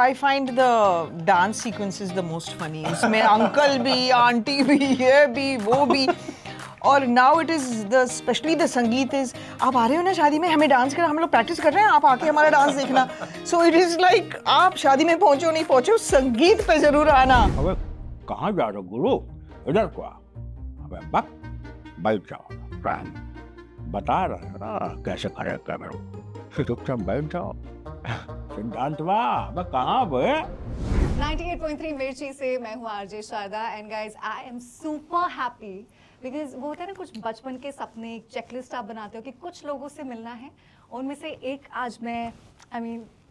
I find the dance sequences the most funny. उसमें uncle भी, aunty भी, ये भी, वो भी. और now it is the especially the संगीत is आप आ रहे हो ना शादी में हमें डांस करना हम लोग प्रैक्टिस कर रहे हैं आप आके हमारा डांस देखना. So it is like आप शादी में पहुंचो नहीं पहुंचो संगीत पे जरूर आना. अबे कहाँ जा रहे हो गुरु? इधर को आ. अबे बक बैठ जाओ. फ्रेंड बता रहे हो ना कैसे करे कैमरा. चुपचाप बैठ जाओ. सिद्धांत वाह मैं कहाँ बे? 98.3 मिर्ची से मैं हूँ RJ Sharda and guys I am super happy because वो होता है ना कुछ बचपन के सपने एक चेकलिस्ट आप बनाते हो कि कुछ लोगों से मिलना है उनमें से एक आज मैं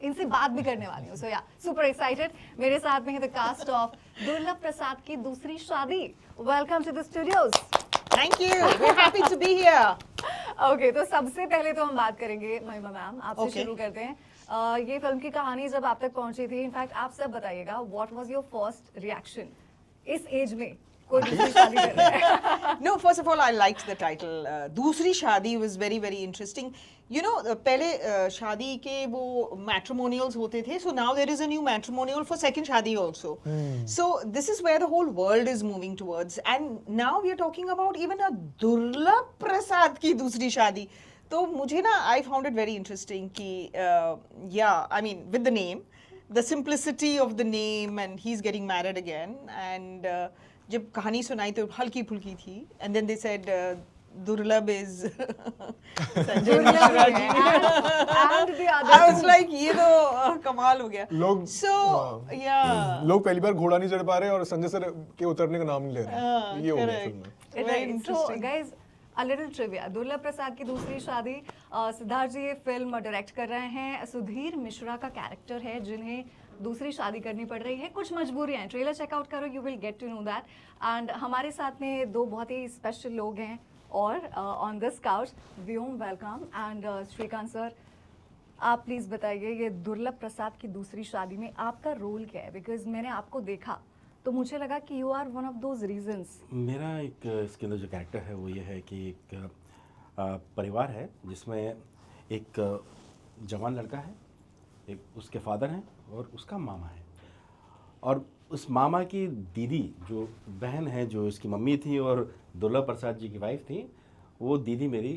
इनसे बात भी करने वाली हूँ. सो या सुपर एक्साइटेड. मेरे साथ में है द कास्ट ऑफ दुर्लभ प्रसाद की दूसरी शादी. Welcome to the studios. Thank you. We're happy to be here. Okay तो सबसे पहले तो हम बात करेंगे महिमा मैम आपसे Okay. शुरू करते हैं. ये फिल्म की कहानी जब आप तक पहुंची थी इनफैक्ट आप सब बताइएगा what was your first reaction इस एज में कोई दूसरी शादी कर रहा है. No, first of all, I liked the title. दूसरी शादी was very, very interesting. You know, पहले शादी के वो matrimonials होते थे. So now there is a new matrimonial for second शादी also. So this is where the whole world is moving towards. And now we are talking about even a दुर्लभ प्रसाद की दूसरी शादी. तो मुझे ना I found it very interesting कि yeah, I mean with the name, the simplicity of the name and he's getting married again and जब कहानी सुनाई तो हल्की फुल्की थी and then they said दुर्लभ is Sanjay Mishra ji. and the other I was like ये तो कमाल हो गया. लोग So yeah. लोग पहली बार घोड़ा नहीं चढ़ पा रहे और संजय सर के उतरने का नाम नहीं ले रहे. ये हो गया correct. फिल्म में. Very Right. So interesting. guys, a little trivia. दुर्लभ प्रसाद की दूसरी शादी सिद्धार्थ जी ये फिल्म डायरेक्ट कर रहे हैं. सुधीर मिश्रा का कैरेक्टर है जिन्हें दूसरी शादी करनी पड़ रही है. कुछ मजबूरियां हैं. ट्रेलर चेकआउट करो you will get to know that. And हमारे साथ में दो बहुत ही स्पेशल लोग हैं और on this couch Vyom welcome and Shrikant sir आप प्लीज़ बताइए ये दुर्लभ प्रसाद की दूसरी शादी में आपका रोल क्या है बिकॉज मैंने आपको देखा तो मुझे लगा कि you are one of those reasons. मेरा एक इसके अंदर जो कैरेक्टर है वो ये है कि एक परिवार है जिसमें एक जवान लड़का है, एक उसके फादर हैं और उसका मामा है. और उस मामा की दीदी जो बहन है जो इसकी मम्मी थी और दुर्लभ प्रसाद जी की वाइफ थी वो दीदी मेरी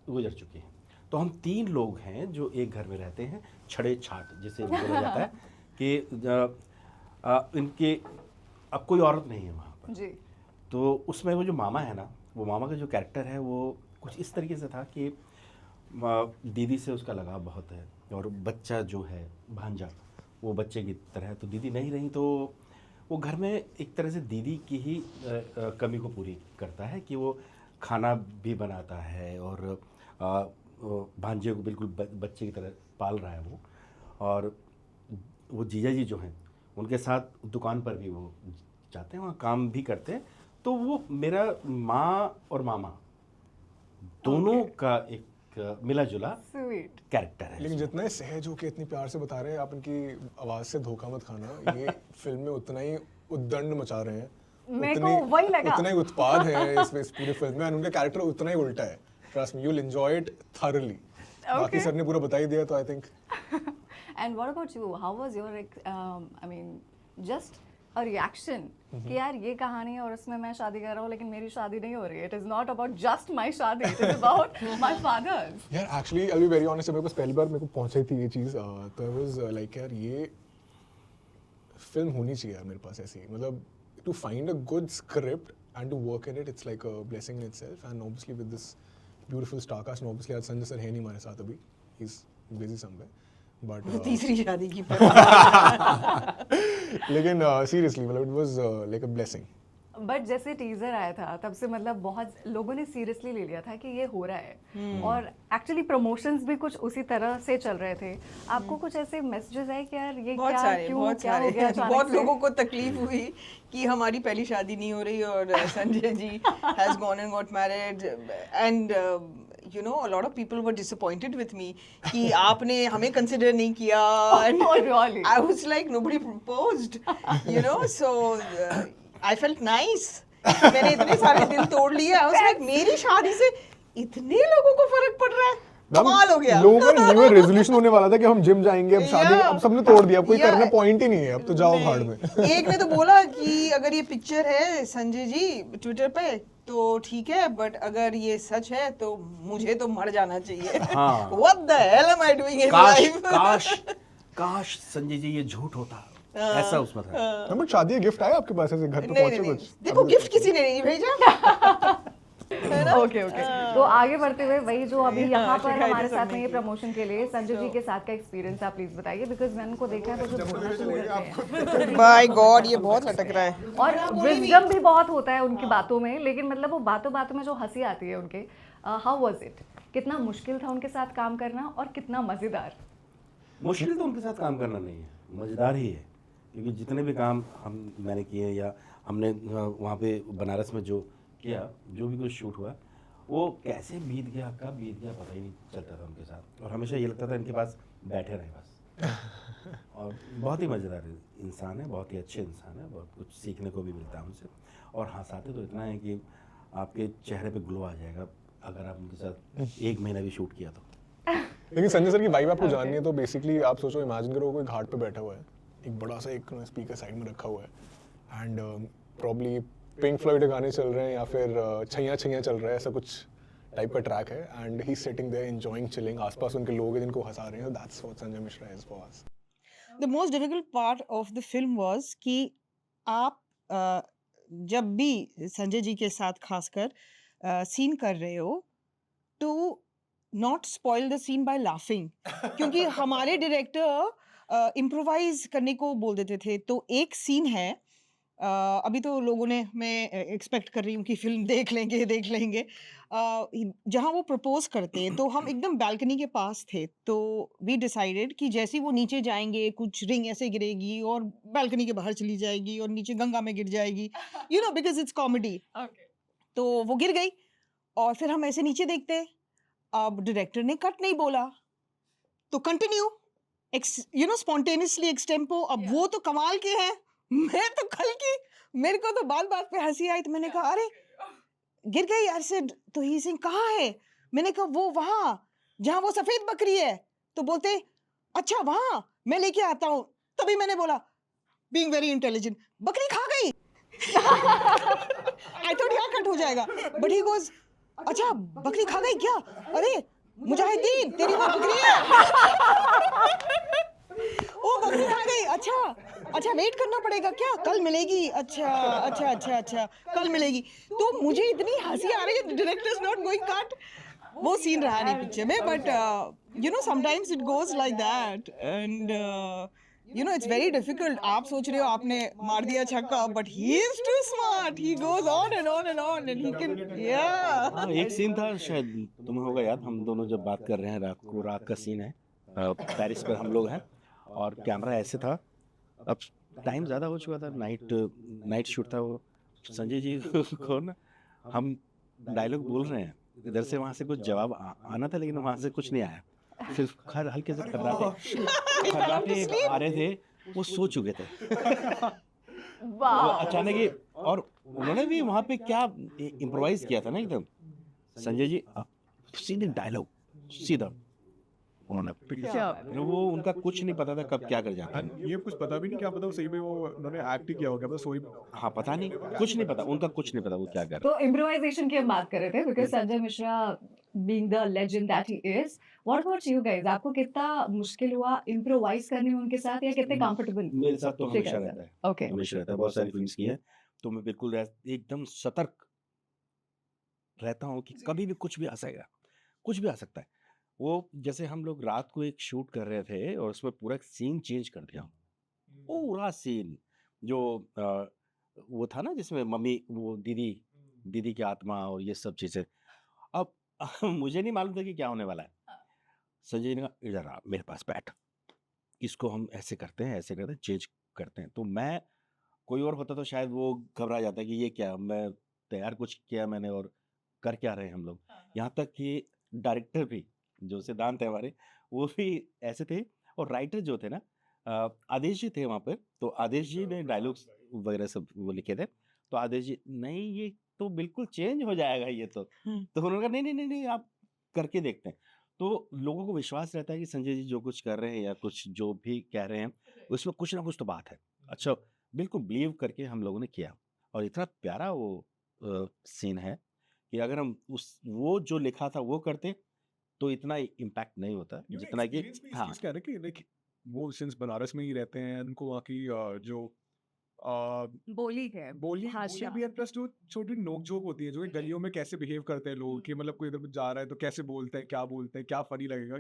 गुजर चुकी है. तो हम तीन लोग हैं जो एक घर में रहते हैं. छड़े छाट जिसे बोला जाता है कि इनके अब कोई औरत नहीं है वहाँ पर. जी तो उसमें वो जो मामा है ना वो मामा का जो कैरेक्टर है वो कुछ इस तरीके से था कि दीदी से उसका लगाव बहुत है और बच्चा जो है भांजा वो बच्चे की तरह है. तो दीदी नहीं रही तो वो घर में एक तरह से दीदी की ही कमी को पूरी करता है कि वो खाना भी बनाता है और भांजे को बिल्कुल बच्चे की तरह पाल रहा है वो. और वो जीजा जी जो हैं उनके साथ दुकान पर भी वो जाते हैं वहाँ काम भी करते हैं. तो वो मेरा माँ और मामा दोनों का एक मिला जुला स्वीट. कैरेक्टर है. लेकिन जितना सहज होके इतनी प्यार से बता रहे हैं आप इनकी आवाज से धोखा मत खाना. ये फिल्म में उतना ही उद्दंड मचा रहे हैं. मेरे को वही लगा. उतना ही उत्पाद है इस पूरे फिल्म में. उनका कैरेक्टर उतना ही उल्टा है. Trust me you will enjoy it thoroughly. बाकी सर ने पूरा बता ही दिया तो I think. And what about you how was your I mean just a reaction कि यार ये कहानी है और इसमें मैं शादी कर रहा हूँ लेकिन मेरी शादी नहीं हो रही है. It is not about just my शादी, it is about my father's. यार actually I be very honest मेरे को पहली बार मेरे को पहुंची थी ये चीज़ तो आई वाज लाइक यार ये फिल्म होनी चाहिए यार मेरे पास ऐसी. मतलब to find a good script and to work in it it's like a blessing in itself. And obviously with this beautiful star cast and obviously आज संजय सर है नहीं हमारे साथ अभी. He is busy somewhere but तीसरी शादी की लेकिन सीरियसली मतलब it was like a blessing. But जैसे टीजर आया था तब से मतलब बहुत लोगों ने सीरियसली ले लिया था कि ये हो रहा है और एक्चुअली प्रमोशंस भी कुछ उसी तरह से चल रहे थे. आपको कुछ ऐसे मैसेजेस आए कि यार ये बहुत क्या सारे क्यों बहुत क्या हो गया सारे अचानक बहुत से? लोगों को तकलीफ हुई कि हमारी पहली शादी नहीं हो रही और Sanjay ji has gone and got married and you know a lot of people were disappointed with me कि आपने हमें consider नहीं किया. And Oh, really? I was like nobody proposed, you know, so I felt nice. मैंने इतने सारे दिल तोड़ लिए. I was like मेरी शादी से इतने लोगों को फर्क पड़ रहा है. कमाल हो गया। लोगों का न्यू ईयर रेजोल्यूशन होने वाला था कि हम जिम जाएंगे, अब शादी Yeah. अब सबने तोड़ दिया, अब कोई Yeah. करने पॉइंट ही नहीं है, अब तो जाओ भाड़ में। एक ने तो बोला कि अगर ये पिक्चर है संजय जी ट्विटर पे तो ठीक है, बट अगर ये सच है तो मुझे तो मर जाना चाहिए। हाँ। What the hell am I doing in काश life? काश काश संजय जी ये झूठ होता, ऐसा उसमें था। बट शादी का गिफ्ट आया आपके पास ऐसे घर पे नहीं पहुंचे नहीं कुछ? देखो गिफ्ट किसी ने नहीं भेजा। ओके ओके, तो आगे बढ़ते हुए वही जो अभी यहाँ पर शिकायतें हमारे साथ सुनने में ये की। प्रमोशन के लिए संजय जी के साथ का एक्सपीरियंस आप प्लीज बताइए, बिकॉज मैंने उनको देखा है तो जो बोलना शुरू करते हैं बाय गॉड ये बहुत लटक रहा है। और विजडम भी बहुत होता है उनकी बातों में, लेकिन मतलब वो बातों बातों में जो हंसी आती है उनके, हाउ वाज इट, कितना मुश्किल था उनके साथ काम करना और कितना मजेदार? मुश्किल तो उनके साथ काम करना नहीं है, मज़ेदार ही है, क्योंकि जितने भी काम मैंने किए या हमने वहाँ पे बनारस में जो किया, जो भी कुछ शूट हुआ, वो कैसे बीत गया, कब बीत गया पता ही नहीं चलता था उनके साथ, और हमेशा ये लगता था इनके पास बैठे रहे बस। और बहुत ही मज़ेदार इंसान है, बहुत ही अच्छे इंसान है, बहुत कुछ सीखने को भी मिलता है उनसे, और हंसाते तो इतना है कि आपके चेहरे पे ग्लो आ जाएगा अगर आप उनके साथ 1 महीना भी शूट किया तो। लेकिन संजय सर की वाइब आपको जाननी है तो बेसिकली आप सोचो, इमेजिन करो कोई घाट पे बैठा हुआ है, एक बड़ा सा एक स्पीकर साइड में रखा हुआ है एंड प्रॉब्ली पिंक फ्लॉयड के गाने चल रहे हैं या फिर छैया छैया चल रहा है, ऐसा कुछ टाइप का ट्रैक है and he sitting there enjoying chilling, आसपास उनके लोग हैं जिनको हंसा रहे हैं, that's what Sanjay Mishra is for us. The most difficult part of the film was कि आप जब भी संजय जी के साथ खासकर सीन कर रहे हो to not spoil the scene by laughing क्योंकि हमारे डायरेक्टर इम्प्रोवाइज करने को बोल देते थे। तो एक सीन है अभी तो लोगों ने, मैं एक्सपेक्ट कर रही हूँ कि फिल्म देख लेंगे जहाँ वो प्रपोज करते हैं तो हम एकदम बालकनी के पास थे, तो वी डिसाइडेड कि जैसे ही वो नीचे जाएंगे कुछ रिंग ऐसे गिरेगी और बालकनी के बाहर चली जाएगी और नीचे गंगा में गिर जाएगी, you know because it's comedy. तो वो गिर गई और फिर हम ऐसे नीचे देखते, अब डायरेक्टर ने कट नहीं बोला तो continue you know spontaneously extempore. अब वो तो कमाल के हैं, मैं तो कल की, मेरे को तो बात बात पे हंसी आई, तो मैंने कहा अरे गिर गई यार से, तो ही सिंह कहाँ है, मैंने कहा वो वहां जहां वो सफेद बकरी है, तो बोलते अच्छा वहां मैं लेके आता हूँ। तभी मैंने बोला बीइंग वेरी इंटेलिजेंट, बकरी खा गई। आई थॉट यहाँ कट हो जाएगा, बट ही गोज अच्छा बकरी खा गई क्या, अरे मुजाहिदीन तेरी वो बकरी है। ओ बकरी खा गई, अच्छा वेट करना पड़ेगा क्या, कल मिलेगी, अच्छा कल मिलेगी। तो मुझे इतनी हंसी आ रही है, director is not going cut, वो सीन रहा नहीं पिक्चर में, but you know sometimes it goes like that and you know it's very difficult. आप सोच रहे हो आपने मार दिया छक्का, but he is too smart, he goes on and on and on and he can हाँ, एक सीन था, शायद तुम्हें होगा याद, हम दोनों जब बात कर रहे हैं, रात का सीन है, पेरिस पर हम लोग हैं और कैमरा ऐसे था, अब टाइम ज़्यादा हो चुका था, नाइट शूट था वो, संजय जी को ना हम डायलॉग बोल रहे हैं, इधर से वहाँ से कुछ जवाब आना था लेकिन वहाँ से कुछ नहीं आया, फिर हल्के से खर्राटे आ रहे थे, वो सो चुके थे। वो अचानक ही, और उन्होंने भी वहाँ पे क्या इम्प्रोवाइज किया था ना एकदम, संजय जी सीधे डायलॉग सीधा उन्होंने वो उनका कुछ नहीं पता था कब क्या कर जाता है, ये कुछ पता भी नहीं क्या पता सही में वो उन्होंने एक्ट किया होगा, बस वही। हाँ पता नहीं, कुछ नहीं पता, उनका कुछ नहीं पता वो क्या कर रहे। तो इम्प्रोवाइजेशन की हम बात कर रहे थे, because Sanjay Mishra being the legend that he is, what about you guys, आपको कितना मुश्किल हुआ इम्प्रोवाइज करने में उनके साथ, या कितने कंफर्टेबल? मेरे साथ तो हमेशा रहता है, ओके, हमेशा रहता है, बहुत सारी फिल्म्स की है तो मैं बिल्कुल एकदम सतर्क रहता हूँ कि कभी भी कुछ भी आ सकता है, कुछ भी आ सकता है। वो जैसे हम लोग रात को एक शूट कर रहे थे और उसमें पूरा सीन चेंज कर दिया, पूरा सीन जो वो था ना जिसमें मम्मी वो दीदी की आत्मा और ये सब चीज़ें, अब मुझे नहीं मालूम था कि क्या होने वाला है। संजय जी ने कहा इधर आ मेरे पास बैठ, इसको हम ऐसे करते हैं चेंज करते हैं, तो मैं कोई और होता तो शायद वो घबरा जाता कि ये क्या, मैं तैयार कुछ किया मैंने और कर क्या रहे हैं हम लोग। यहाँ तक कि डायरेक्टर भी जो सिद्धांत है हमारे, वो भी ऐसे थे, और राइटर जो थे ना आदेश जी थे वहाँ पर, तो आदेश जी ने डायलॉग्स वगैरह सब वो लिखे थे, तो आदेश जी नहीं ये तो बिल्कुल चेंज हो जाएगा ये तो उन्होंने कहा नहीं आप करके देखते हैं, तो लोगों को विश्वास रहता है कि संजय जी जो कुछ कर रहे हैं या कुछ जो भी कह रहे हैं, उसमें कुछ ना कुछ तो बात है। अच्छा, बिल्कुल बिलीव करके हम लोगों ने किया और इतना प्यारा वो सीन है कि अगर हम उस वो जो लिखा था वो करते, तो इतना इम्पैक्ट नहीं होता जितना कि एक्सपीरियंस भी इस हाँ, चीज़ का है ना कि लाइक वो सिंस बनारस में ही रहते हैं, उनको वहाँ की जो अ, बोली है, बोली भाषा। भी है, प्लस जो छोटी नोक-झोंक होती है, जो ये गलियों में कैसे बिहेव करते हैं लोग कि मतलब कोई इधर जा रहा है तो कैसे बोलते हैं, क्या फ़नी लगेगा।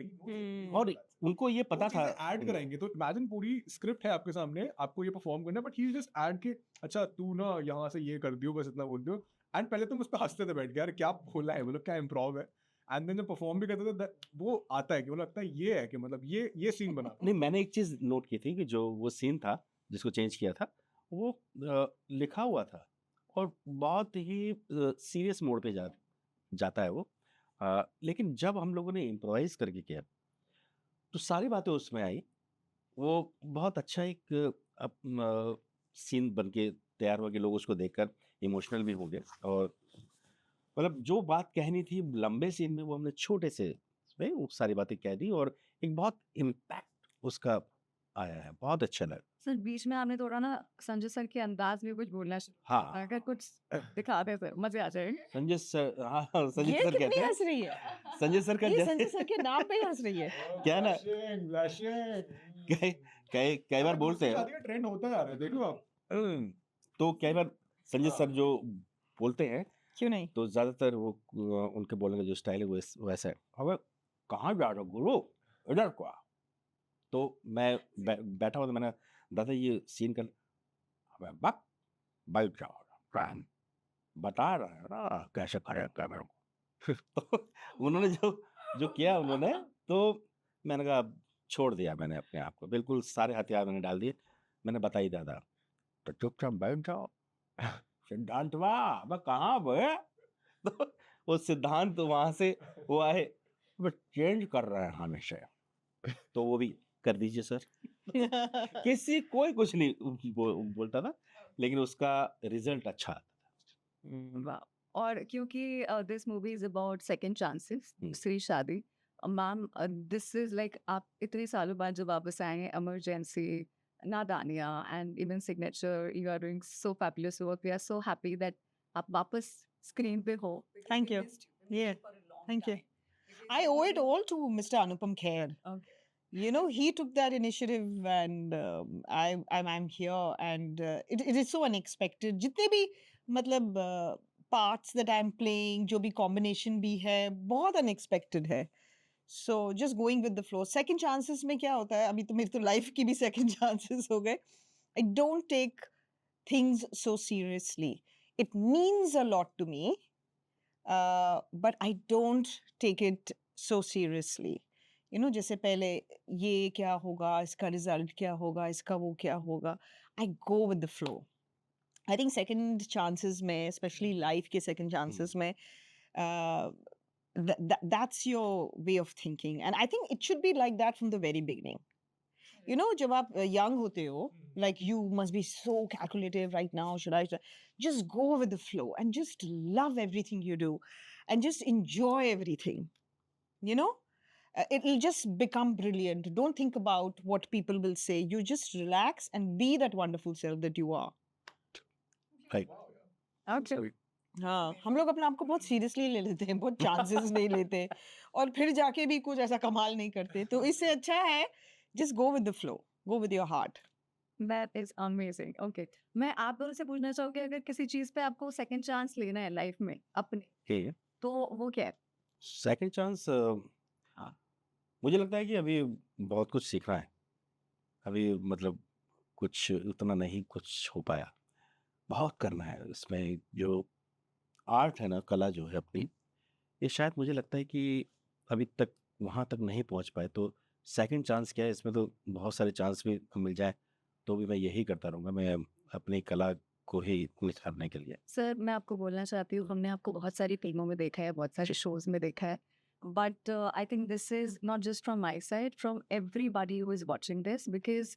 और उनको ये पता वो था। चीज़ें ऐड कराएँगे तो इमेजिन पूरी स्क्रिप्ट है आपके सामने, आपको ये परफ़ॉर्म करना है बट ही जस्ट ऐड के अच्छा तू ना यहाँ से ये कर दियो, बस इतना बोल दियो एंड पहले तुम उस पे हँसते थे बैठ के यार क्या बोला है, मतलब क्या इम्प्रोव है एंड देन जब परफ़ॉर्म भी करते थे वो आता है कि वो लगता है ये है कि मतलब ये सीन बना। नहीं, मैंने एक चीज़ नोट की थी कि जो वो सीन था, जिसको चेंज किया था, वो लिखा हुआ था और बहुत ही सीरियस मोड पे जाता है वो। लेकिन जब हम लोगों ने इम्प्रोवाइज़ करके किया, तो सारी बातें उसमें आई। वो बहुत अच्छा एक सीन बन के तैयार हुआ कि लोग उसको देखकर इमोशनल भी हो गए और मतलब जो बात कहनी थी लंबे सीन में, वो हमने छोटे से में वो सारी बातें कह दी और एक बहुत इम्पैक्ट उसका आया है, बहुत अच्छा लगा। सर बीच में आपने थोड़ा ना संजय सर के अंदाज में कुछ बोलना हाँ। अगर कुछ दिखा दे तो मजे आ जाएंगे। संजय सर, हाँ, हाँ, संजय ये सर कितनी कहते हैं। हंस रही है, संजय सर का ये संजय सर के नाम पे ही हंस रही है। क्या है ना, कई कई कई बार बोलते हैं। शादी का ट्रेंड होता जा रहा है, देख लो आप। तो कई बार संजय सर जो बोलते हैं, क्यों नहीं? तो ज़्यादातर वो उनके बोलने का जो स्टाइल है वो वैसा है। अबे कहाँ जा रहे हो गुरु? इधर को आ। तो मैं बैठा हुआ था, मैंने दादा ये सीन कर, अबे बक बैठ जाओ, फैन बता रहा है ना कैसे करेगा मेरे को। तो उन्होंने जो जो किया उन्होंने, तो मैंने कहा अब छोड़ दिया मैंने अपने आप को, बिल्कुल सारे हथियार मैंने डाल दिए। मैंने बता ही दिया था, तो चुपचाप बैठ जाओ। सिद्धांत वाह अब कहाँ बे? तो वो सिद्धांत वहां से वो आए, बट चेंज कर रहे हैं हमेशा। तो वो भी कर दीजिए सर। किसी कोई कुछ नहीं बोलता था, लेकिन उसका रिजल्ट अच्छा आता था। वाह। और क्योंकि this movie is about second chances, hmm. दूसरी शादी, मैम दिस इज लाइक आप इतने सालों बाद जब वापस आए हैं, Emergency, Nadaaniyan and even Signature, you are doing so fabulous work, we are so happy that आप वापस स्क्रीन पे हो। Thank you. Yeah, thank you. I owe it all to Mr. Anupam Kher. Okay. You know, he took that initiative, and I'm here, and it is so unexpected. जितने भी मतलब parts that I'm playing, जो भी combination भी है, बहुत unexpected है. So just going with the flow. Second chances में क्या होता है? अभी तो मेरी तो life की भी second chances हो गए. I don't take things so seriously. It means a lot to me, but I don't take it so seriously. You know, जैसे पहले ये क्या होगा, इसका रिजल्ट क्या होगा, इसका वो क्या होगा. I go with the flow. I think second chances में, especially life के second chances में, that's your way of thinking. And I think it should be like that from the very beginning. You know, जब आप young होते हो, like you must be so calculative right now. Should I just go with the flow and just love everything you do and just enjoy everything? You know, it'll just become brilliant. Don't think about what people will say. You just relax and be that wonderful self that you are. Right. Okay. हाँ, हम लोग अपने आप को बहुत seriously ले लेते हैं, बहुत चांसेस नहीं लेते और फिर जाके भी कुछ ऐसा कमाल नहीं करते. तो इससे अच्छा है just go with the flow, go with your heart. That is amazing. Okay. मैं आप दोनों से पूछना चाहूँगी, अगर किसी चीज़ पे आपको सेकंड चांस लेना है लाइफ में अपने, ठीक है। तो वो क्या है? सेकंड चांस, मुझे लगता है कि अभी बहुत कुछ सीखना है। अभी मतलब कुछ उतना नहीं कुछ हो पाया, बहुत करना है इसमें। जो आर्ट है ना, कला जो है अपनी, ये शायद मुझे लगता है कि अभी तक वहाँ तक नहीं पहुँच पाए। तो सेकंड चांस क्या है, इसमें तो बहुत सारे चांस भी मिल जाए तो भी मैं यही करता रहूँगा, मैं अपनी कला को ही निखारने के लिए। सर मैं आपको बोलना चाहती हूँ, हमने आपको बहुत सारी फिल्मों में देखा है, बहुत सारे शोज में देखा है, but I think this is not just from my side, from everybody who is watching this, because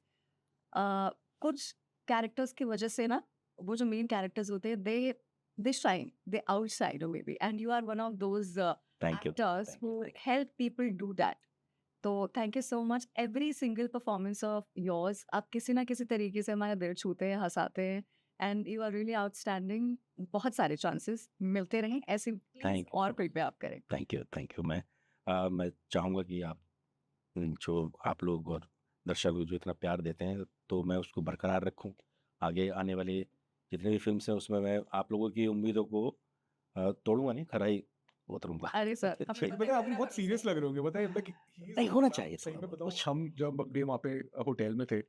कुछ कैरेक्टर्स की वजह से ना, वो जो मेन कैरेक्टर्स होते हैं, they shine, they outside may be, and you are one of those Thank you. actors Thank you. who help people do that. तो thank you so much. Every single performance of yours, आप किसी ना किसी तरीके से हमारा दिल छूते हैं, हंसाते हैं, and you are really outstanding. बहुत सारे chances मिलते रहें, ऐसे please Thank you और so much. प्रिपेयर आप करें. थैंक यू मैं चाहूँगा कि आप जो आप लोग और दर्शक लोग जो इतना प्यार देते हैं तो मैं उसको बरकरार रखूं। आगे आने वाले जितने भी फिल्म्स हैं उसमें मैं आप लोगों की उम्मीदों को तोड़ूंगा नहीं, खराई उतरूंगा। अरे सर, सही पता है, आप बहुत सीरियस लग रहे होंगे, बताइए नहीं, होना चाहिए सही थोड़ा में बहुत। बताऊं, हम जब अपने वहाँ पे होटल में थे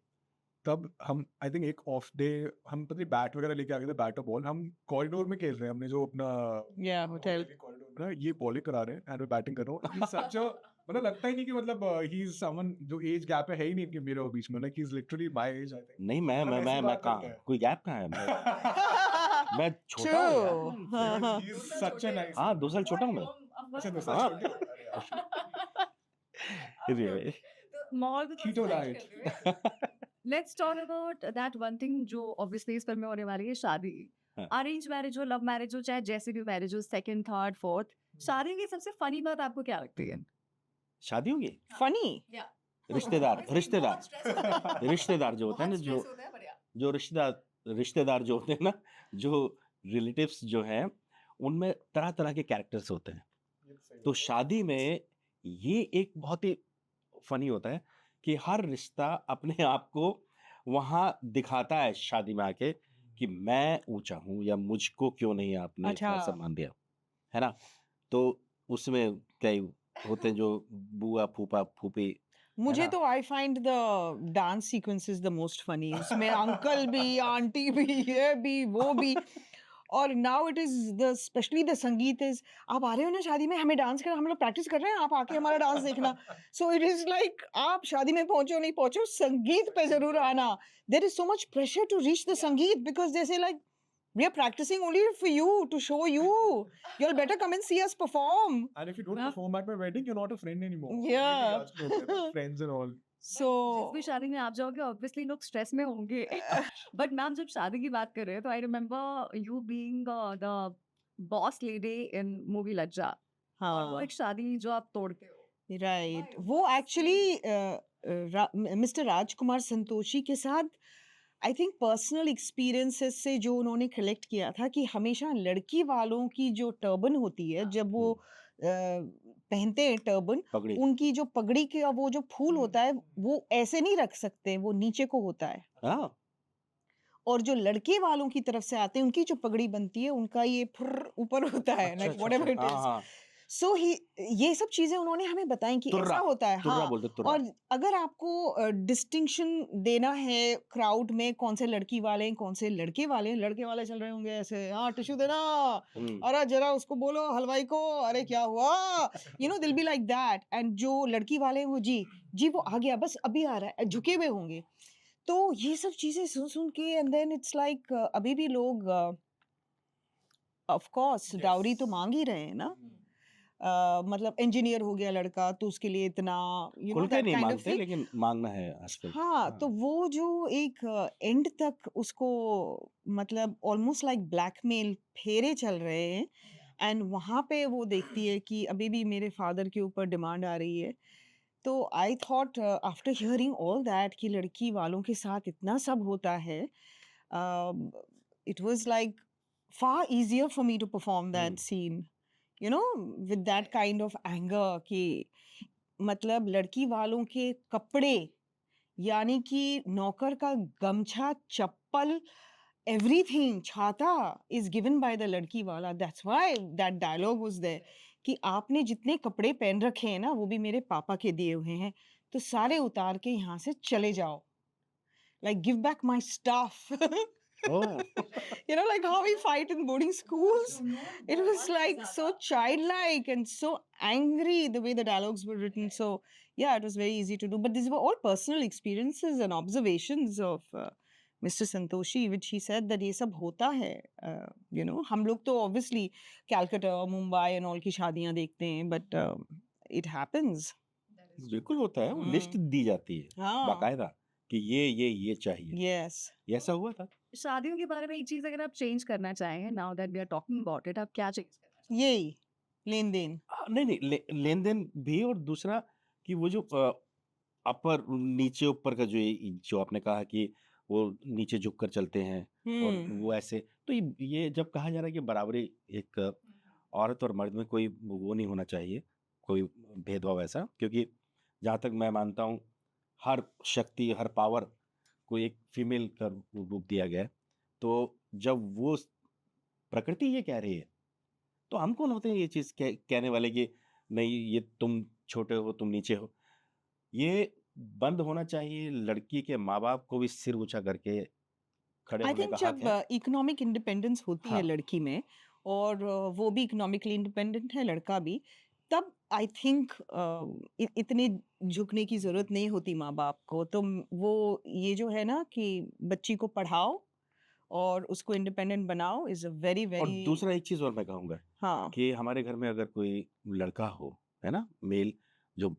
तब हम आई थिंक एक ऑफ डे हम पता नहीं बैट वगैरह लेके आ गए थे, बैट और बॉल हम कॉरिडोर में खेल रहे हैं, हमने जो अपना होटल कॉरिडोर ना, ये बॉलिंग करा रहे हैं एंड मैं बैटिंग कर रहा हूँ। सच मतलब लगता ही नहीं कि मतलब ही इज समवन, जो एज गैप है ही नहीं कि मेरे और बीच में, like he is literally my age I think. नहीं मैं मतलब ऐसी मैं बात कहाँ, करते हैं। कोई गैप कहाँ है? मैं छोटा हूँ यार। True. हाँ. He is such a nice हाँ 2 साल छोटा हूँ मैं। अच्छा, दो साल हाँ। छोटे हो। अरे यार। Anyway, more than Keto that diet. कर रहे हैं. Let's talk about that one thing जो obviously इस फिल्म में होने वाली है, शादी. हाँ. अरेंज मैरिज हो, लव मैरिज हो, चाहे जैसे भी मैरिज हो, सेकंड, थर्ड, फोर्थ, शादी की सबसे फनी बात आपको क्या लगती है? शादी होगी? Funny. रिश्तेदार जो होते हैं ना, जो रिश्तेदार जो होते हैं ना, जो रिलेटिव्स जो हैं उनमें तरह तरह के कैरेक्टर्स होते हैं। तो शादी में ये एक बहुत ही फनी होता है कि हर रिश्ता अपने आप को वहां दिखाता है शादी में आके कि मैं ऊंचा हूं या मुझको क्यों नहीं आपने इतना अच्छा। सम्मान दिया, है ना? तो उसमें कई होते हैं जो बुआ फूफा फूफी, मुझे ना? तो I find the dance sequences the most funny. उसमें अंकल भी, आंटी भी, ये भी, वो भी। और now it is the specially the संगीत इज, आप आ रहे हो ना शादी में, हमें डांस कर, हम लोग प्रैक्टिस कर रहे हैं, आप आके हमारा डांस देखना। सो इट इज लाइक आप शादी में पहुंचो नहीं पहुंचो, संगीत पे जरूर आना। There is so much pressure to reach the sangeet because they say like we are practicing only for you, to show you. You'll better come and see us perform. And if you don't perform at my wedding, you're not a friend anymore. Yeah. ये भी आजकल होता है, friends and all. जिस भी So शादी में आप जाओगे ऑब्वियसली लोग स्ट्रेस में होंगे, बट मैम जब शादी की बात कर रहे हैं तो I remember you being the boss lady in movie लज्जा, और वो हाँ, एक शादी जो आप तोड़ते हो. राइट। वो एक्चुअली मिस्टर राजकुमार संतोषी के साथ आई थिंक पर्सनल एक्सपीरियंसेस से जो उन्होंने कलेक्ट किया था कि हमेशा लड़की वालों की जो टर्बन होती है, जब वो पहनते हैं टर्बन, पगड़ी। उनकी जो पगड़ी का वो जो फूल होता है वो ऐसे नहीं रख सकते, वो नीचे को होता है। हाँ, और जो लड़के वालों की तरफ से आते हैं उनकी जो पगड़ी बनती है उनका ये फुर्र ऊपर होता है, अच्छा लाइक अच्छा व्हाटएवर इट हाँ इज। हाँ, सो ही ये सब चीजें उन्होंने हमें बताई कि तुर्रा, ऐसा होता है। तुर्रा हाँ, बोलते तुर्रा। और अगर आपको डिस्टिंक्शन देना है क्राउड में, कौन से लड़की वाले हैं कौन से लड़के वाले हैं, लड़के वाले चल रहे होंगे ऐसे, हाँ टिश्यू देना, अरे जरा उसको बोलो हलवाई को, अरे क्या हुआ, यू नो दिल बी लाइक दैट। एंड जो लड़की वाले हैं वो जी जी वो आ गया, बस अभी आ रहा है, झुके हुए होंगे। तो ये सब चीजें सुन सुन के एंड देन इट्स लाइक अभी भी लोग ऑफ कोर्स डाउरी तो मांग ही रहे हैं ना। मतलब इंजीनियर हो गया लड़का तो उसके लिए इतना यू नो खुल के दैट नहीं काइंड ऑफ मांगते थिंग। लेकिन मांगना है आजकल। हाँ, तो वो जो एक एंड तक उसको मतलब ऑलमोस्ट लाइक ब्लैकमेल फेरे चल रहे हैं, एंड वहाँ पे वो देखती है कि अभी भी मेरे फादर के ऊपर डिमांड आ रही है। तो I thought after hearing all that कि लड़की वालों के साथ इतना सब होता है, it was like far easier for me to perform that scene, you know, with that kind of anger कि मतलब लड़की वालों के कपड़े, यानी कि नौकर का गमछा, चप्पल, everything, छाता is given by the लड़की वाला. That's why that dialogue was there कि आपने जितने कपड़े पहन रखे हैं ना वो भी मेरे पापा के दिए हुए हैं, तो सारे उतार के यहाँ से चले जाओ, like give back my stuff. Oh, You know, like how we fight in boarding schools. It was like so childlike and so angry the way the dialogues were written. So yeah, it was very easy to do. But these were all personal experiences and observations of Mr. Santoshi, which he said that ये सब होता है. You know, हम लोग तो obviously Calcutta, Mumbai and all की शादियाँ देखते हैं, but it happens. बिल्कुल होता है, वो लिस्ट दी जाती है हाँ. बाकायदा कि ये चाहिए। Yes. ये ऐसा हुआ था। शादियों के बारे में एक चीज अगर आप चेंज करना चाहें, now that we are talking about it, आप क्या चेंज करना चाहें? लेन देन। नहीं नहीं लेन देन भी, और दूसरा कि वो जो अपर नीचे ऊपर का जो आपने कहा कि वो नीचे झुक कर चलते हैं और वो ऐसे, तो ये जब कहा जा रहा है कि बराबरी, एक औरत और मर्द में कोई वो नहीं होना चाहिए, कोई भेदभाव ऐसा, क्योंकि जहाँ तक मैं मानता हूँ हर शक्ति, हर पावर को एक फीमेल का रूप दिया गया है। तो जब वो प्रकृति ये कह रही है, तो हम कौन होते हैं ये चीज़ कहने वाले कि नहीं ये तुम छोटे हो, तुम नीचे हो। ये बंद होना चाहिए। लड़की के माँ बाप को भी सिर ऊंचा करके खड़े आई होने थिंक का हक है। जब इकोनॉमिक इंडिपेंडेंस होती है हाँ। लड़की में, और वो भी इकोनॉमिकली इंडिपेंडेंट है लड़का भी, तब आई थिंक इतने झुकने की जरूरत नहीं होती माँ बाप को। तो वो ये जो है ना कि बच्ची को पढ़ाओ और उसको इंडिपेंडेंट बनाओ इज अ वेरी और वेरी। दूसरा एक चीज़ और मैं कहूँगा हाँ कि हमारे घर में अगर कोई लड़का हो, है ना, मेल, जो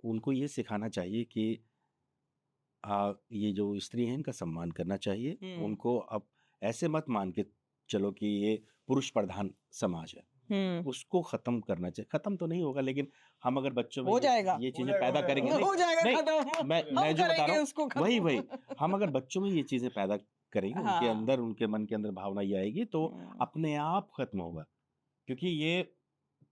उनको ये सिखाना चाहिए कि ये जो स्त्री हैं इनका सम्मान करना चाहिए। उनको अब ऐसे मत मान के चलो कि ये पुरुष प्रधान समाज है, उसको खत्म करना चाहिए। खत्म तो नहीं होगा, लेकिन हम अगर बच्चों में हो जाएगा। ये चीजें पैदा करेंगे, हो जाएगा नहीं, खत्म। मैं हम जो बता करेंगे रहा हूँ उसको खत्म। वही हम अगर बच्चों में ये चीजें पैदा करेंगे, उनके हाँ। अंदर, उनके मन के अंदर भावना ये आएगी, तो अपने आप खत्म होगा। क्योंकि ये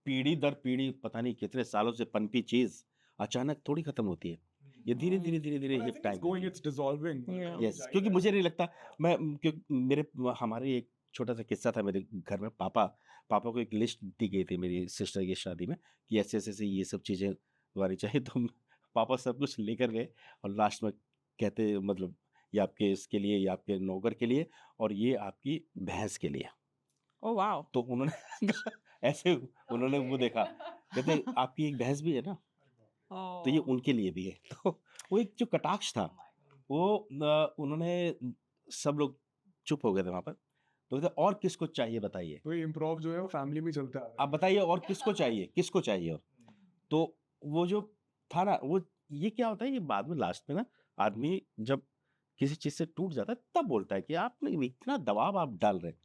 पीढ़ी दर पीढ़ी, पता नहीं कितने सालों से पनपी चीज अचानक थोड़ी खत्म होती है। ये धीरे धीरे धीरे धीरे But I ये think it's time going, it's dissolving. Yeah. Yes, क्योंकि मुझे नहीं लगता, मैं क्योंकि हमारे एक छोटा सा किस्सा था मेरे घर में। पापा को एक लिस्ट दी गई थी मेरी सिस्टर की शादी में कि ऐसे ऐसे ऐसे ये सब चीज़ें तुम्हारी चाहिए, तो पापा सब कुछ लेकर गए और लास्ट में कहते, मतलब ये आपके इसके लिए, ये आपके नौकर के लिए, और ये आपकी भैंस के लिए। Oh wow. तो उन्होंने ऐसे उन्होंने वो देखा, कहते आपकी एक भैंस भी है ना, तो ये उनके लिए भी है। तो वो एक जो कटाक्ष था, वो उन्होंने, सब लोग चुप हो गए थे वहां पर। तो कहते, और किसको चाहिए बताइए, तो ये इम्प्रोव जो है वो फैमिली में चलता है। आप बताइए और किसको चाहिए और। तो वो जो था ना, वो ये क्या होता है, ये बाद में लास्ट में ना आदमी जब किसी चीज से टूट जाता है तब बोलता है कि आपने इतना दबाव आप डाल रहे हैं।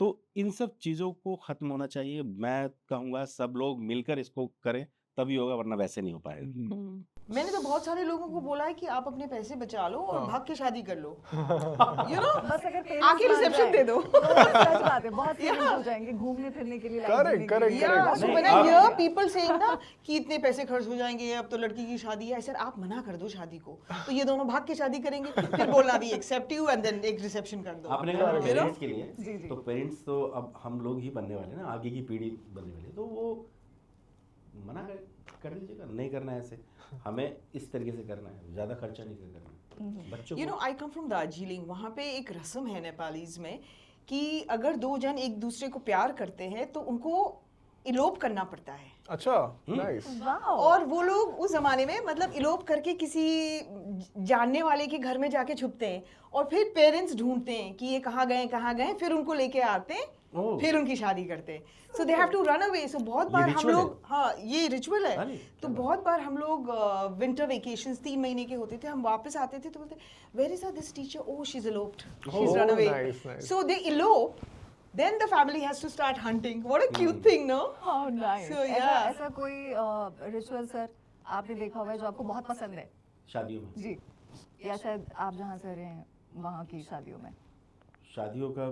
तो इन सब चीजों को खत्म होना चाहिए। मैं कहूँगा सब लोग मिलकर इसको करें, तभी होगा, वरना वैसे नहीं हो पाएगा। मैंने तो बहुत सारे लोगों को बोला है कि आप अपने पैसे बचा लो और भाग के शादी कर लो। बस अगर parents आके मान रिसेप्शन जाएं, दे दो। तो सच बात है, बहुत feelings हो जाएंगे घूमने फिरने के लिए, लाइफ Correct, जीने के correct, लिए। Yeah, correct. so नहीं, when I आप- hear people saying ना कि इतने पैसे खर्च हो जाएंगे, अब तो लड़की की शादी है, सर आप मना कर दो शादी को, तो ये दोनों भाग के शादी करेंगे, फिर बोलना भी एक्सेप्ट यू एंड देन एक रिसेप्शन कर दो। आपने कहा You know? पेरेंट्स के लिए, जी, जी। तो पेरेंट्स तो अब हम लोग ही बनने वाले हैं ना, आगे की पीढ़ी बनने वाली है, तो वो मना कर दीजिएगा, नहीं करना है ऐसे, हमें इस तरीके से करना है, ज़्यादा खर्चा नहीं करना। बच्चों यू नो को आई कम फ्रॉम दार्जिलिंग, वहाँ पे एक रस्म है नेपालीज में कि अगर दो जन एक दूसरे को प्यार करते हैं तो उनको इलोप करना पड़ता है। अच्छा, नाइस। वाओ। और वो लोग उस जमाने में मतलब इलोप करके किसी जानने वाले के घर में जाके छुपते हैं और फिर पेरेंट्स ढूंढते हैं कि ये कहाँ गए, फिर उनको लेके आते हैं, ओह। फिर उनकी शादी करते हैं। So they have to run away. So बहुत बार हम ritual है? लोग, हाँ ये रिचुअल है। अरे, तो क्या बहुत बार हम लोग विंटर वेकेशंस 3 महीने के होते थे, हम वापस आते थे तो बोलते where is this teacher, oh she is eloped, she is Oh, run away. nice, nice. So they elope, then the family has to start hunting. What a cute thing, no? How nice. So, ऐसा yeah. ऐसा कोई ritual sir आपने देखा होगा जो आपको बहुत पसंद है? शादियों में, जी, या शायद आप जहाँ से रहे हैं वहाँ की शादियों में। शादियों का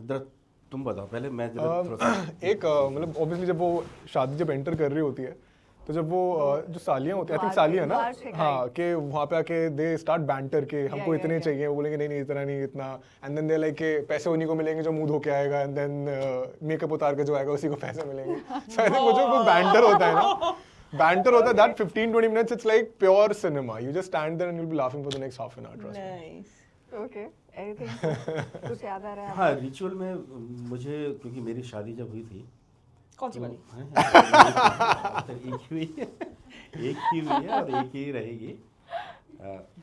दर तुम बताओ पहले, मैं जरा थोड़ा सा एक मतलब ऑब्वियसली जब वो शादी जब एंटर कर रही होती है, तो जब वो जो सालियाँ होती है, आई थिंक सालियाँ ना, द्वार छिड़काई। हाँ, कि वहाँ पे आके दे स्टार्ट बैंटर के हमको yeah, इतने yeah. चाहिए, वो बोलेंगे नहीं नहीं इतना नहीं इतना, एंड देन दे लाइक के पैसे उन्हीं को मिलेंगे जो मुंह धो के आएगा, एंड देन मेकअप उतार के जो आएगा उसी को पैसे मिलेंगे। सो आई थिंक वो जो बैंटर होता है ना, बैंटर होता है, that 15-20 minutes it's like pure cinema. You just stand there and you will be laughing for the next half an hour, trust me. Nice. Okay, anything कुछ याद आ रहा है? हाँ, रिचुअल में मुझे, क्योंकि मेरी शादी जब हुई थी, कौन सी वाली? तो एक ही हुई है, और एक ही रहेगी।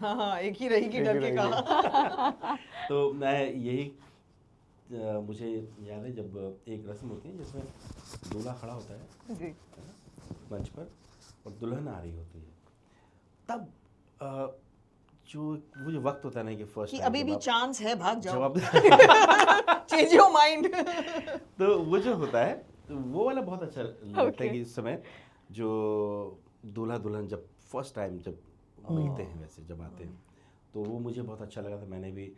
हाँ एक ही रहेगी, डर के कहा। तो मैं यही मुझे याद है, जब एक रस्म होती है जिसमें दूल्हा खड़ा होता है जी, मंच पर और दुल्हन आ रही होती है, तब वो जो वक्त होता है ना कि फर्स्ट कि अभी भी चांस है, भाग जाओ, जवाब चेंज योर माइंड। तो वो जो होता है तो वो वाला बहुत अच्छा लगता है Okay. कि इस समय जो दूल्हा दुल्हन जब फर्स्ट टाइम जब मिलते हैं, वैसे जब आते हैं, तो वो मुझे बहुत अच्छा लगा था। मैंने भी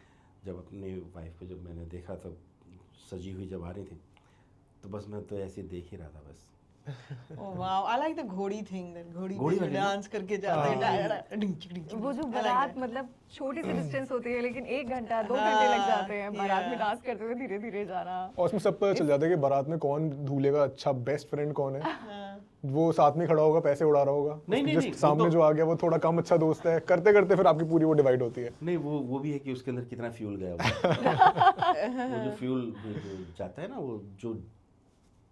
जब अपनी वाइफ को जब मैंने देखा तब सजी हुई जब आ रही थी, तो बस मैं तो ऐसे ही देख ही रहा था बस। Oh wow, I like the घोड़ी thing. That घोड़ी घोड़ी पे वाली ना? डांस करके जाते हैं. वो जो I like बारात that. मतलब छोटी सी डिस्टेंस होती है लेकिन 1 घंटा 2 घंटे लग जाते हैं बारात में yeah. डांस करते हुए धीरे धीरे जाना। और उसमें सब पता चल जाता है कि बारात में कौन दूल्हे का अच्छा बेस्ट फ्रेंड कौन है। वो साथ में खड़ा होगा, पैसे उड़ा रहा होगा। नहीं, नहीं, जिस नहीं, वो सामने तो- जो आ गया वो थोड़ा कम अच्छा दोस्त है। करते करते फिर आपकी पूरी वो डिवाइड होती है। नहीं, वो भी है कि उसके अंदर कितना फ्यूल गया वो जो फ्यूल जो जाता है ना, वो जो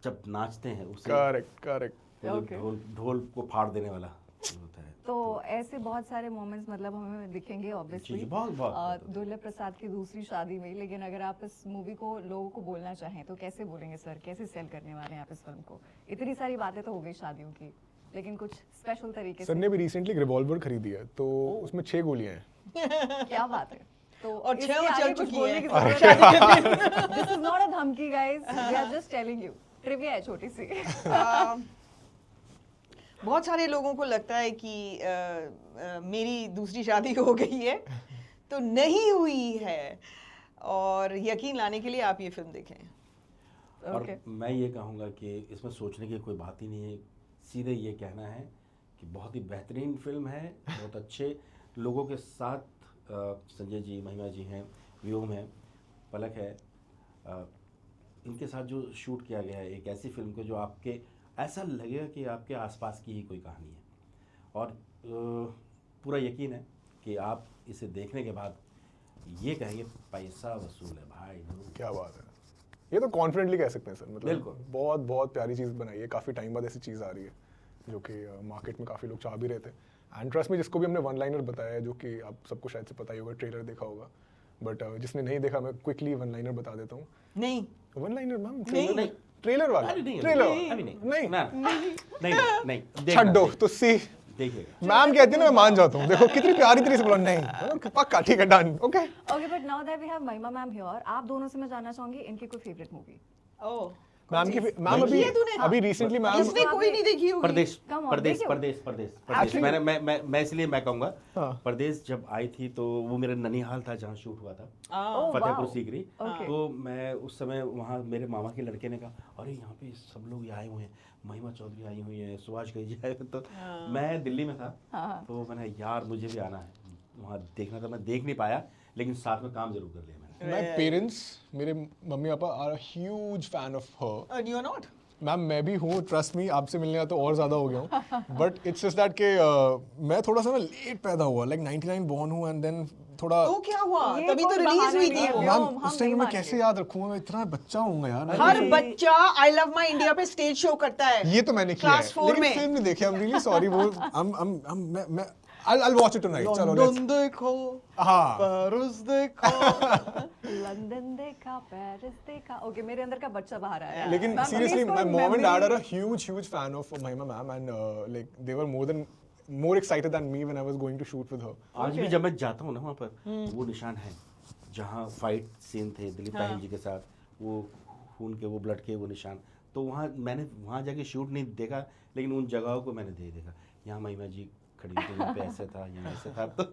जब नाचते हैं उससे करेक्ट करेक्ट। वो जो Okay. ढोल को फाड़ देने वाला होता है। तो ऐसे बहुत सारे मोमेंट्स मतलब हमें दिखेंगे ऑब्वियसली जी, बहुत। दुर्लभ प्रसाद की दूसरी शादी में। लेकिन अगर आप इस मूवी को लोगों को बोलना चाहें तो कैसे बोलेंगे सर, कैसे सेल करने वाले हैं आप इस फिल्म को? इतनी सारी बातें तो हो गई शादियों की, लेकिन कुछ स्पेशल तरीके सर से ने भी रिसेंटली एक रिवॉल्वर खरीदी है, तो उसमें 6 गोलियां हैं। क्या बात है? तो और इसके 6 वो आगे चल कुछ चुकी बोलने है। की जरूरत है। दिस इज नॉट अ धमकी guys, we are just telling you. Trivia है छोटी सी। बहुत सारे लोगों को लगता है कि मेरी दूसरी शादी हो गई है, तो नहीं हुई है, और यकीन लाने के लिए आप ये फिल्म देखें। और Okay. मैं ये कहूँगा कि इसमें सोचने की कोई बात ही नहीं है, सीधे ये कहना है कि बहुत ही बेहतरीन फिल्म है, बहुत अच्छे लोगों के साथ संजय जी, महिमा जी हैं, व्योम है, पलक है, इनके साथ जो शूट किया गया है एक ऐसी फिल्म को जो आपके ऐसा लगेगा कि आपके आसपास की ही कोई कहानी है, और पूरा यकीन है कि आप इसे देखने के बाद ये कहेंगे पैसा वसूल है भाई। क्या बात है, ये तो कॉन्फिडेंटली कह सकते हैं सर। मतलब बिल्कुल। बहुत बहुत प्यारी चीज़ बनाई है। काफ़ी टाइम बाद ऐसी चीज़ आ रही है जो कि मार्केट में काफ़ी लोग चाह भी रहे थे। एंड ट्रस्ट में, जिसको भी हमने वन लाइनर बताया है, जो कि आप सबको शायद से पता ही होगा, ट्रेलर देखा होगा, बट जिसने नहीं देखा मैं क्विकली वन लाइनर बता देता हूँ। नहीं, वन लाइनर मैम, नहीं। ट्रेलर वाला, अरे नहीं, ट्रेलर अभी वाला। नहीं, नहीं नहीं, देखना, छड्डो तो सी देखिएगा। मैम कहती है ना, मैं मान जाता हूँ। देखो कितनी प्यारी तरीके से बोला। नहीं पक्का, ठीक है, done, okay. Okay, but now that we have Mahima ma'am here, आप दोनों से मैं जानना चाहूंगी इनकी कोई फेवरेट मूवी। ओह, मैम की मैम देखी है तूने? अभी रिसेंटली मैम इसने कोई नहीं देखी होगी। परदेश Come on, परदेश देखियो। परदेश परदेश Actually- परदेश मैं इसलिए मैं कहूँगा, हाँ। परदेश जब आई थी तो वो मेरा ननिहाल था जहाँ शूट हुआ था, Oh, Fatehpur wow. Sikri. Okay. तो मैं उस समय वहाँ मेरे मामा के लड़के ने कहा, अरे यहाँ पे सब लोग आए हुए हैं, महिमा चौधरी आई हुई है, सुभाष घई जी आए हुए, तो मैं दिल्ली में था, हाँ। तो मैंने यार मुझे भी आना है वहाँ देखना था। मैं देख नहीं पाया, लेकिन साथ में काम जरूर कर लिया मैंने। माय पेरेंट्स, मेरे मम्मी पापा are a huge fan of her. And you're not? Ma'am मैं भी हूँ, ट्रस्ट मी, आपसे मिलने का तो और ज़्यादा हो गया हूँ। बट इट्स जस्ट दैट कि मैं थोड़ा सा ना लेट पैदा हुआ, लाइक 99 बॉर्न हूँ, एंड देन थोड़ा तो क्या हुआ? ये तभी तो कोई रिलीज बहाना हुई नहीं थी है। वो। हम मैम उस नहीं टाइम मैं मानेंगे। कैसे याद रखूँगा, मैं इतना बच्चा हूँ यार। हर बच्चा आई लव माई इंडिया पे स्टेज शो करता है। ये तो मैंने किया क्लास है, 4 लेकिन में। फिल्म नहीं देखी। I am really sorry. वो मैं I'll watch it tonight. चलो let's। लंदन देखो, हाँ पेरिस देखो। लंदन देखा, पेरिस देखा। ओके, मेरे अंदर का बच्चा बाहर आया। लेकिन Ma'am, seriously, please my कोई mom and memory- dad are a huge fan of Mahima ma'am, and like they were more excited than me when I was going to shoot with her. आज भी जब मैं जाता हूँ ना वहाँ पर, वो निशान है जहाँ फाइट सीन थे दिलीप ताहिल जी के साथ, वो खून के, वो ब्लड के वो निशान, तो वहाँ मैंने वहाँ जाके शूट नहीं देखा, लेकिन उन जगहों को मैंने देखा। यहाँ महिमा जी खड़ी थी, यहाँ पे ऐसे था, यहाँ ऐसे था, तो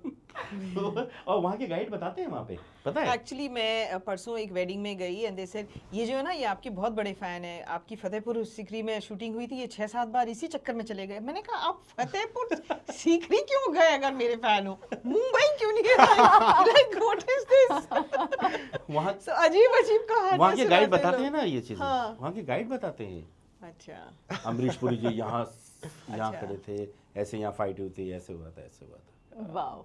और वहाँ के गाइड बताते हैं वहाँ पे, पता है। एक्चुअली मैं परसों एक वेडिंग में गई एंड दे सेड ये जो है ना, ये आपके बहुत बड़े फैन है, आपकी फतेहपुर सीकरी में शूटिंग हुई थी, ये 6-7 बार इसी चक्कर में चले गए। मैंने कहा आप फतेहपुर सीकरी क्यों गए अगर मेरे फैन हो? मुंबई क्यों नहीं गए? Like what is this? वहाँ अजीब कहानी। वहाँ के गाइड बताते हैं ना ये चीज़ें, हाँ। वहाँ के गाइड बताते हैं। अच्छा, अमरीश पुरी जी यहाँ अच्छा। खड़े थे, ऐसे यहाँ फाइट हुई थी, ऐसे हुआ था, ऐसे हुआ था। वाओ।